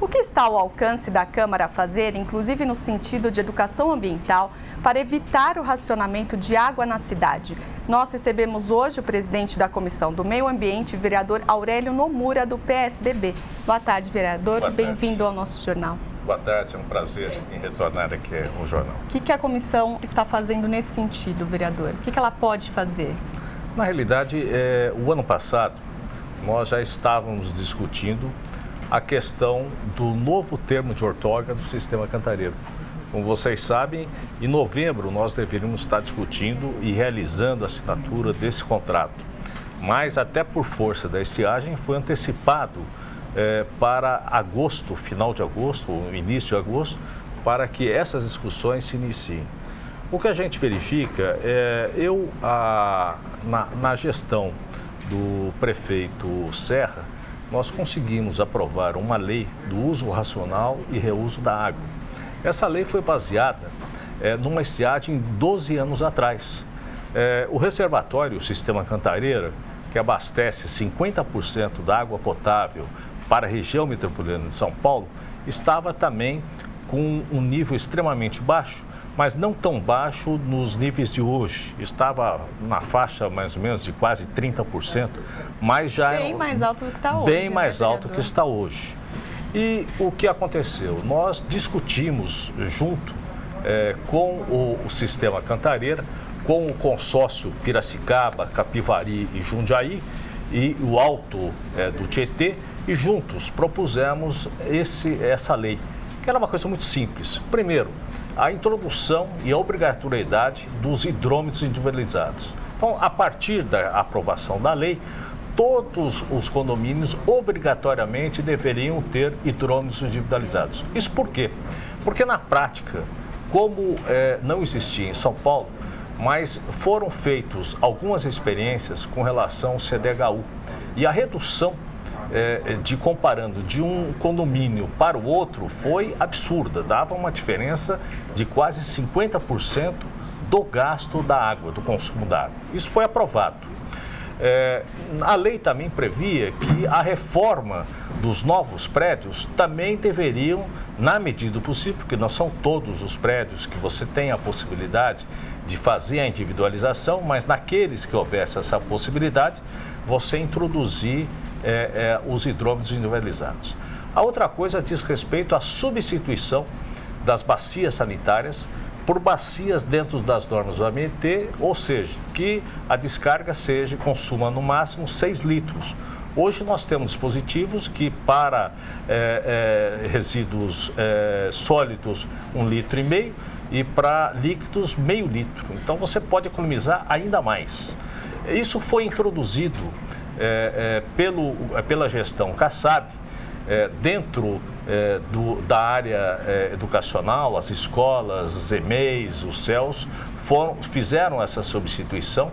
O que está ao alcance da Câmara a fazer, inclusive no sentido de educação ambiental, para evitar o racionamento de água na cidade? Nós recebemos hoje o presidente da Comissão do Meio Ambiente, vereador Aurélio Nomura, do PSDB. Boa tarde, vereador. Bem-vindo ao nosso jornal. Boa tarde, é um prazer em retornar aqui ao jornal. O que a comissão está fazendo nesse sentido, vereador? O que ela pode fazer? Na realidade, o ano passado, nós já estávamos discutindo a questão do novo termo de outorga do sistema Cantareira. Como vocês sabem, em novembro nós deveríamos estar discutindo e realizando a assinatura desse contrato. Mas até por força da estiagem foi antecipado para agosto, final de agosto, ou início de agosto, para que essas discussões se iniciem. O que a gente verifica na gestão do prefeito Serra, nós conseguimos aprovar uma lei do uso racional e reuso da água. Essa lei foi baseada numa estiagem 12 anos atrás. O reservatório, o sistema Cantareira, que abastece 50% da água potável para a região metropolitana de São Paulo, estava também com um nível extremamente baixo, mas não tão baixo nos níveis de hoje. Estava na faixa mais ou menos de quase 30%, mas já bem mais alto do que está hoje. Bem mais alto do que está hoje. E o que aconteceu? Nós discutimos junto com o sistema Cantareira, com o consórcio Piracicaba, Capivari e Jundiaí e o Alto do Tietê, e juntos propusemos essa lei, que era uma coisa muito simples. Primeiro, a introdução e a obrigatoriedade dos hidrômetros individualizados. Então, a partir da aprovação da lei, todos os condomínios obrigatoriamente deveriam ter hidrômetros individualizados. Isso por quê? Porque na prática, como não existia em São Paulo, mas foram feitas algumas experiências com relação ao CDHU. E a redução comparando de um condomínio para o outro foi absurda, dava uma diferença de quase 50% do gasto da água, do consumo da água. Isso foi aprovado. A lei também previa que a reforma dos novos prédios também deveriam, na medida do possível, porque não são todos os prédios que você tem a possibilidade de fazer a individualização, mas naqueles que houvesse essa possibilidade, você introduzir os hidrômetros individualizados. A outra coisa diz respeito à substituição das bacias sanitárias por bacias dentro das normas do AMT, ou seja, que a descarga consuma no máximo 6 litros. Hoje nós temos dispositivos que para resíduos sólidos 1,5 litro e para líquidos meio litro. Então você pode economizar ainda mais. Isso foi introduzido pela gestão Kassab, dentro da área educacional, as escolas, os EMEIs, os CELS, fizeram essa substituição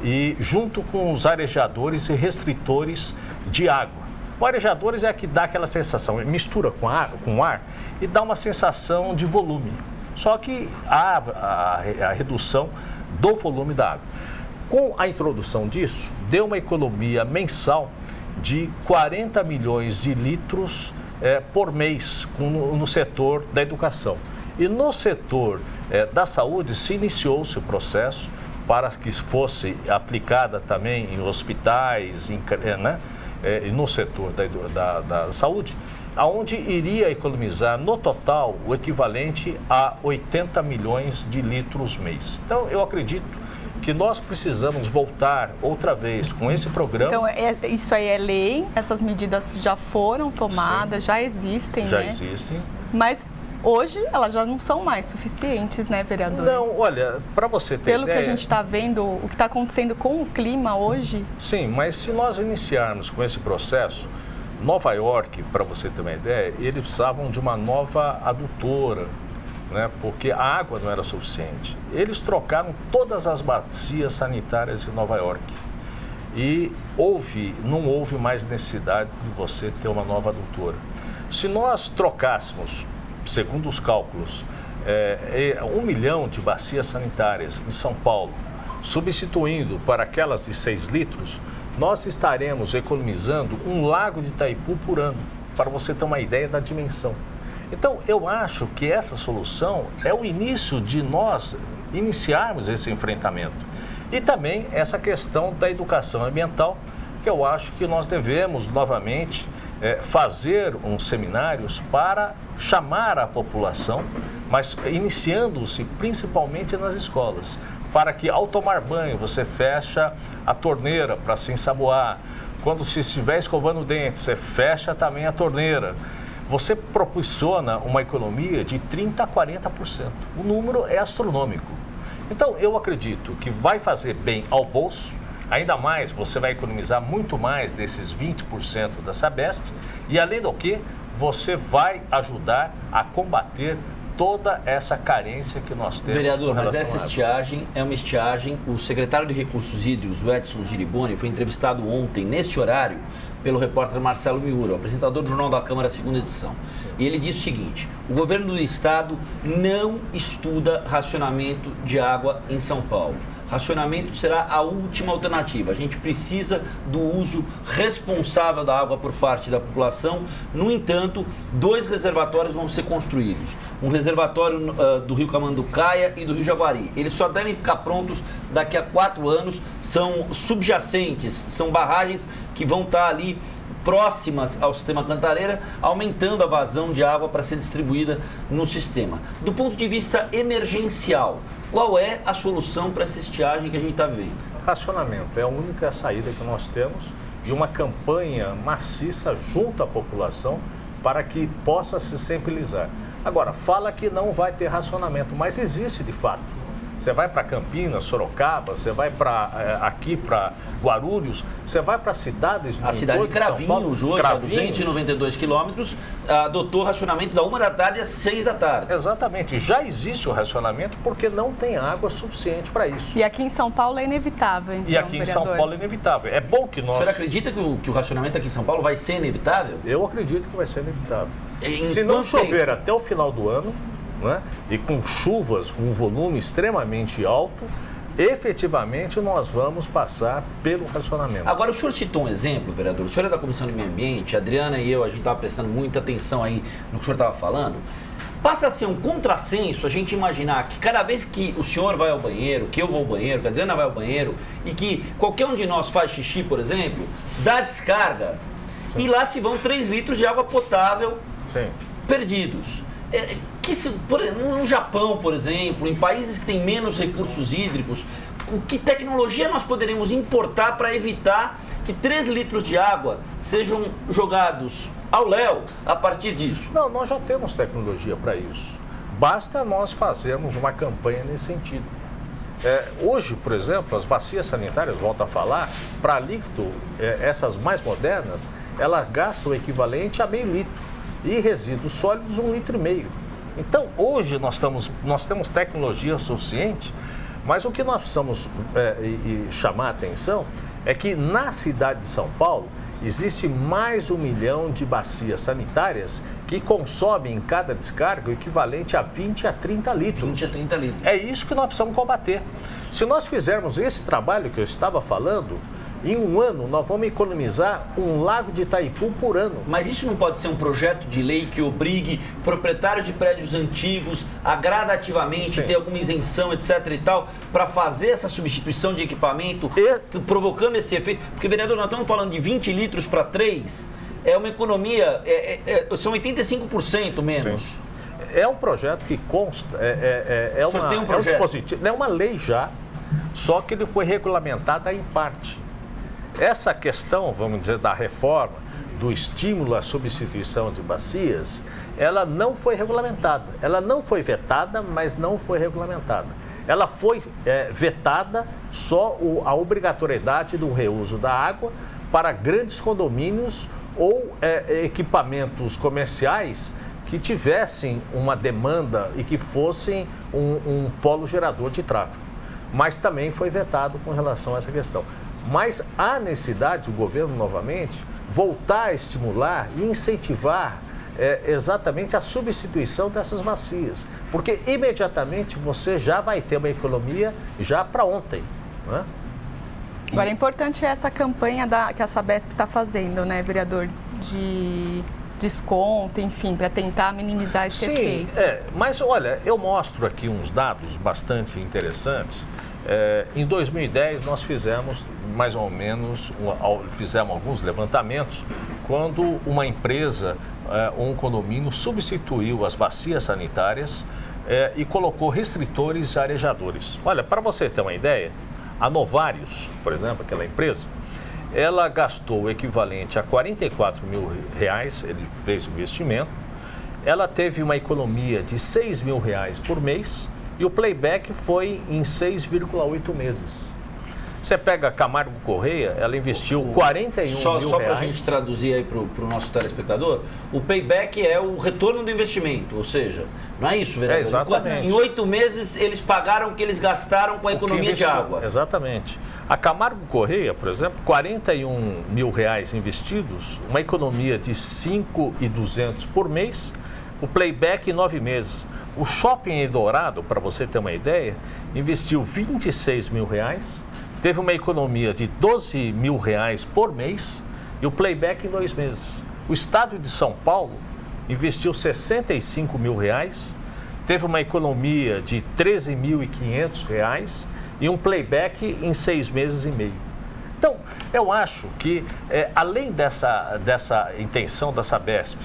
e junto com os arejadores e restritores de água. O arejadores é que dá aquela sensação, mistura com ar e dá uma sensação de volume. Só que há a redução do volume da água. Com a introdução disso, deu uma economia mensal de 40 milhões de litros por mês no setor da educação. E no setor da saúde se iniciou-se o processo para que fosse aplicada também em hospitais, e no setor da saúde, onde iria economizar no total o equivalente a 80 milhões de litros mês. Então, eu acredito que nós precisamos voltar outra vez com esse programa. Então, isso aí é lei, essas medidas já foram tomadas, sim, já existem, já existem. Mas hoje elas já não são mais suficientes, né, vereador? Não, olha, para você ter Pelo ideia... que a gente está vendo, o que está acontecendo com o clima hoje... Sim, mas se nós iniciarmos com esse processo, Nova York, para você ter uma ideia, eles precisavam de uma nova adutora, porque a água não era suficiente. Eles trocaram todas as bacias sanitárias em Nova York e não houve mais necessidade de você ter uma nova adutora. Se nós trocássemos, segundo os cálculos, 1 milhão de bacias sanitárias em São Paulo, substituindo para aquelas de 6 litros, nós estaremos economizando um lago de Itaipu por ano. para você ter uma ideia da dimensão. Então, eu acho que essa solução é o início de nós iniciarmos esse enfrentamento. E também essa questão da educação ambiental, que eu acho que nós devemos novamente fazer uns seminários para chamar a população, mas iniciando-se principalmente nas escolas, para que ao tomar banho você fecha a torneira para se ensaboar. Quando se estiver escovando o dente, você fecha também a torneira. Você proporciona uma economia de 30% a 40%. O número é astronômico. Então, eu acredito que vai fazer bem ao bolso, ainda mais você vai economizar muito mais desses 20% da Sabesp e, além do que, você vai ajudar a combater toda essa carência que nós temos. Vereador, mas essa estiagem é uma estiagem. O secretário de Recursos Hídricos, o Edson Giriboni, foi entrevistado ontem, neste horário, pelo repórter Marcelo Miura, apresentador do Jornal da Câmara, segunda edição. E ele disse o seguinte: o governo do estado não estuda racionamento de água em São Paulo. Racionamento será a última alternativa. A gente precisa do uso responsável da água por parte da população. No entanto, 2 reservatórios vão ser construídos. Um reservatório do Rio Camanducaia e do Rio Jaguari. Eles só devem ficar prontos daqui a 4 anos. São subjacentes, são barragens que vão estar ali próximas ao sistema Cantareira, aumentando a vazão de água para ser distribuída no sistema. Do ponto de vista emergencial, qual é a solução para essa estiagem que a gente está vendo? Racionamento é a única saída que nós temos e uma campanha maciça junto à população para que possa se sensibilizar. Agora, fala que não vai ter racionamento, mas existe de fato. Você vai para Campinas, Sorocaba, você vai aqui para Guarulhos, você vai para cidades... A cidade de Cravinhos, hoje, a 292 quilômetros, adotou racionamento da 1 da tarde às 6 da tarde. Exatamente. Já existe o racionamento porque não tem água suficiente para isso. E aqui em São Paulo é inevitável, então, E aqui em São Paulo é inevitável. É bom que nós... O senhor acredita que o racionamento aqui em São Paulo vai ser inevitável? Eu acredito que vai ser inevitável. Se não chover até o final do ano, né, e com chuvas com um volume extremamente alto, efetivamente nós vamos passar pelo racionamento. Agora, o senhor citou um exemplo, vereador. O senhor é da Comissão de Meio Ambiente, a Adriana e eu, a gente estava prestando muita atenção aí no que o senhor estava falando. Passa a ser um contrassenso a gente imaginar que cada vez que o senhor vai ao banheiro, que eu vou ao banheiro, que a Adriana vai ao banheiro, e que qualquer um de nós faz xixi, por exemplo, dá descarga, e lá se vão 3 litros de água potável perdidos. No Japão, por exemplo, em países que têm menos recursos hídricos, que tecnologia nós poderemos importar para evitar que 3 litros de água sejam jogados ao léu a partir disso? Não, nós já temos tecnologia para isso. Basta nós fazermos uma campanha nesse sentido. Hoje, por exemplo, as bacias sanitárias, volto a falar, para líquido, essas mais modernas, elas gastam o equivalente a meio litro. E resíduos sólidos, 1,5 litro. Então, hoje nós temos tecnologia suficiente, mas o que nós precisamos chamar a atenção é que na cidade de São Paulo existe mais 1 milhão de bacias sanitárias que consomem em cada descarga o equivalente a 20 a 30 litros. 20 a 30 litros. É isso que nós precisamos combater. Se nós fizermos esse trabalho que eu estava falando, em 1 ano, nós vamos economizar um lago de Itaipu por ano. Mas isso não pode ser um projeto de lei que obrigue proprietários de prédios antigos a gradativamente ter alguma isenção, etc. e tal, para fazer essa substituição de equipamento, provocando esse efeito? Porque, vereador, nós estamos falando de 20 litros para 3, é uma economia, são 85% menos. Sim. É um projeto que consta, é um dispositivo, é uma lei já, só que ele foi regulamentado em parte. Essa questão, vamos dizer, da reforma, do estímulo à substituição de bacias, ela não foi regulamentada. Ela não foi vetada, mas não foi regulamentada. Ela foi vetada só a obrigatoriedade do reuso da água para grandes condomínios ou equipamentos comerciais que tivessem uma demanda e que fossem um polo gerador de tráfego. Mas também foi vetado com relação a essa questão. Mas há necessidade, o governo, novamente, voltar a estimular e incentivar exatamente a substituição dessas bacias. Porque imediatamente você já vai ter uma economia já para ontem, né? Agora, é importante essa campanha que a Sabesp está fazendo, né, vereador, de desconto, enfim, para tentar minimizar esse efeito. Mas olha, eu mostro aqui uns dados bastante interessantes. Em 2010 nós fizemos mais ou menos, fizemos alguns levantamentos quando uma empresa, um condomínio substituiu as bacias sanitárias e colocou restritores e arejadores. Olha, para você ter uma ideia, a Novários, por exemplo, aquela empresa, ela gastou o equivalente a R$44 mil, ele fez o investimento, ela teve uma economia de R$6 mil por mês e o playback foi em 6,8 meses. Você pega a Camargo Correia, ela investiu 41 mil Só para a reais. gente traduzir aí para o nosso telespectador, o payback é o retorno do investimento, ou seja, não é isso, vereador? Exatamente. Em 8 meses eles pagaram o que eles gastaram com a economia de água. Exatamente. A Camargo Correia, por exemplo, 41 mil reais investidos, uma economia de 5.200 por mês, o playback em 9 meses. O Shopping Eldorado, para você ter uma ideia, investiu 26 mil reais, teve uma economia de 12 mil reais por mês e o playback em 2 meses. O Estado de São Paulo investiu 65 mil reais, teve uma economia de 13.500 reais e um playback em 6 meses e meio. Então, eu acho que, além dessa intenção da Sabesp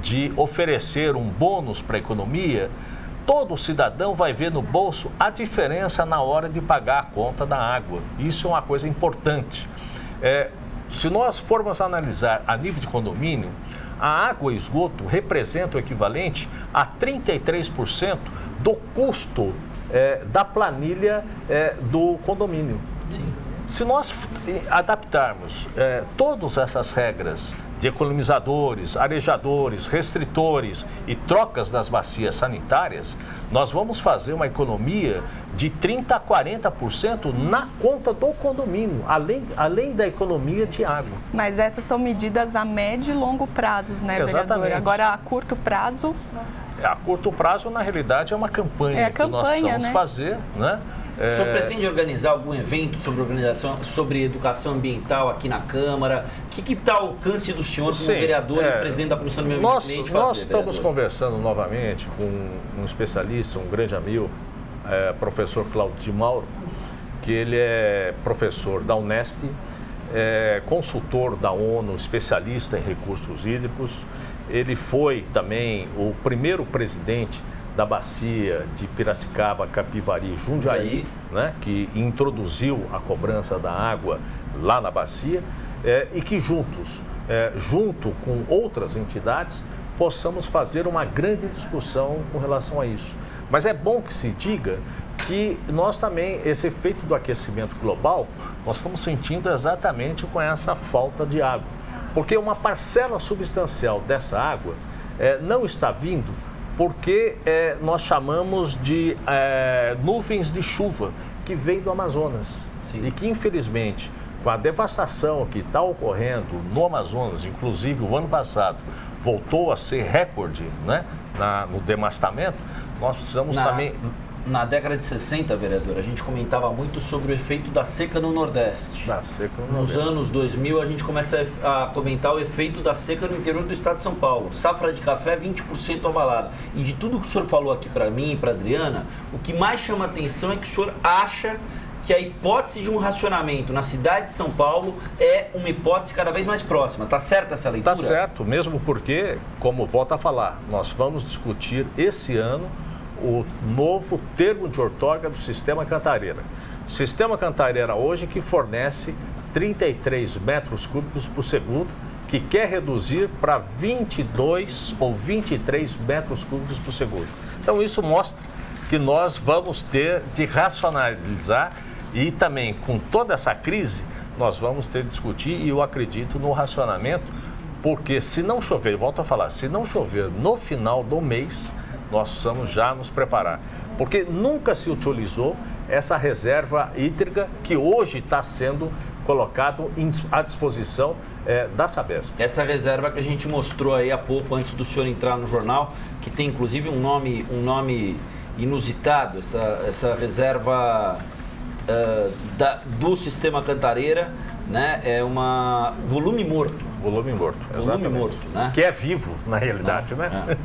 de oferecer um bônus para a economia, todo cidadão vai ver no bolso a diferença na hora de pagar a conta da água. Isso é uma coisa importante. Se nós formos analisar a nível de condomínio, a água e esgoto representam o equivalente a 33% do custo da planilha do condomínio. Sim. Se nós adaptarmos todas essas regras de economizadores, arejadores, restritores e trocas das bacias sanitárias, nós vamos fazer uma economia de 30% a 40% na conta do condomínio, além da economia de água. Mas essas são medidas a médio e longo prazos, né, Exatamente. vereador? Agora, a curto prazo... A curto prazo, na realidade, é uma campanha que nós precisamos fazer, né? O senhor pretende organizar algum evento sobre educação ambiental aqui na Câmara? Que está o alcance do senhor como vereador e presidente da Comissão do Meio Ambiente? Nós estamos conversando novamente com um especialista, um grande amigo, professor Cláudio de Mauro, que ele é professor da Unesp, consultor da ONU, especialista em recursos hídricos. Ele foi também o primeiro presidente da bacia de Piracicaba, Capivari, Jundiaí, né, que introduziu a cobrança da água lá na bacia e que juntos, junto com outras entidades, possamos fazer uma grande discussão com relação a isso. Mas é bom que se diga que nós também, esse efeito do aquecimento global, nós estamos sentindo exatamente com essa falta de água. Porque uma parcela substancial dessa água não está vindo porque nós chamamos de nuvens de chuva que vêm do Amazonas. Sim. E que, infelizmente, com a devastação que está ocorrendo no Amazonas, inclusive o ano passado, voltou a ser recorde, né, no desmatamento, nós precisamos também... Na década de 60, vereador, a gente comentava muito sobre o efeito da seca no Nordeste. Nos anos 2000, a gente começa a comentar o efeito da seca no interior do estado de São Paulo. Safra de café 20% abalada. E de tudo que o senhor falou aqui para mim e para a Adriana, o que mais chama atenção é que o senhor acha que a hipótese de um racionamento na cidade de São Paulo é uma hipótese cada vez mais próxima. Está certa essa leitura? Está certo, mesmo porque, como volto a falar, nós vamos discutir esse ano o novo termo de outorga do Sistema Cantareira. Sistema Cantareira hoje que fornece 33 metros cúbicos por segundo, que quer reduzir para 22 ou 23 metros cúbicos por segundo. Então isso mostra que nós vamos ter de racionalizar e também com toda essa crise nós vamos ter de discutir e eu acredito no racionamento, porque se não chover, volto a falar, se não chover no final do mês, nós precisamos já nos preparar, porque nunca se utilizou essa reserva hídrica que hoje está sendo colocado à disposição da Sabesp. Essa reserva que a gente mostrou aí há pouco, antes do senhor entrar no jornal, que tem inclusive um nome inusitado, essa reserva do Sistema Cantareira, né, é uma volume morto. Volume morto. Volume Exatamente. morto, né? Que é vivo, na realidade, né?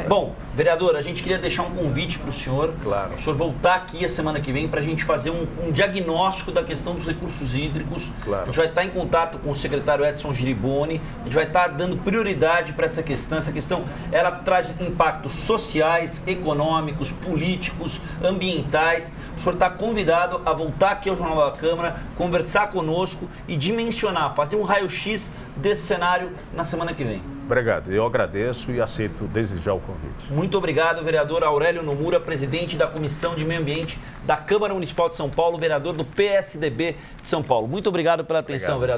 Bom, vereador, a gente queria deixar um convite para o senhor. Claro. O senhor voltar aqui a semana que vem para a gente fazer um diagnóstico da questão dos recursos hídricos. Claro. A gente vai estar em contato com o secretário Edson Giriboni. A gente vai estar dando prioridade para essa questão. Essa questão, ela traz impactos sociais, econômicos, políticos, ambientais. O senhor está convidado a voltar aqui ao Jornal da Câmara, conversar conosco e dimensionar, fazer um raio-x desse cenário na semana que vem. Obrigado. Eu agradeço e aceito desde já o convite. Muito obrigado, vereador Aurélio Nomura, presidente da Comissão de Meio Ambiente da Câmara Municipal de São Paulo, vereador do PSDB de São Paulo. Muito obrigado pela atenção, vereador.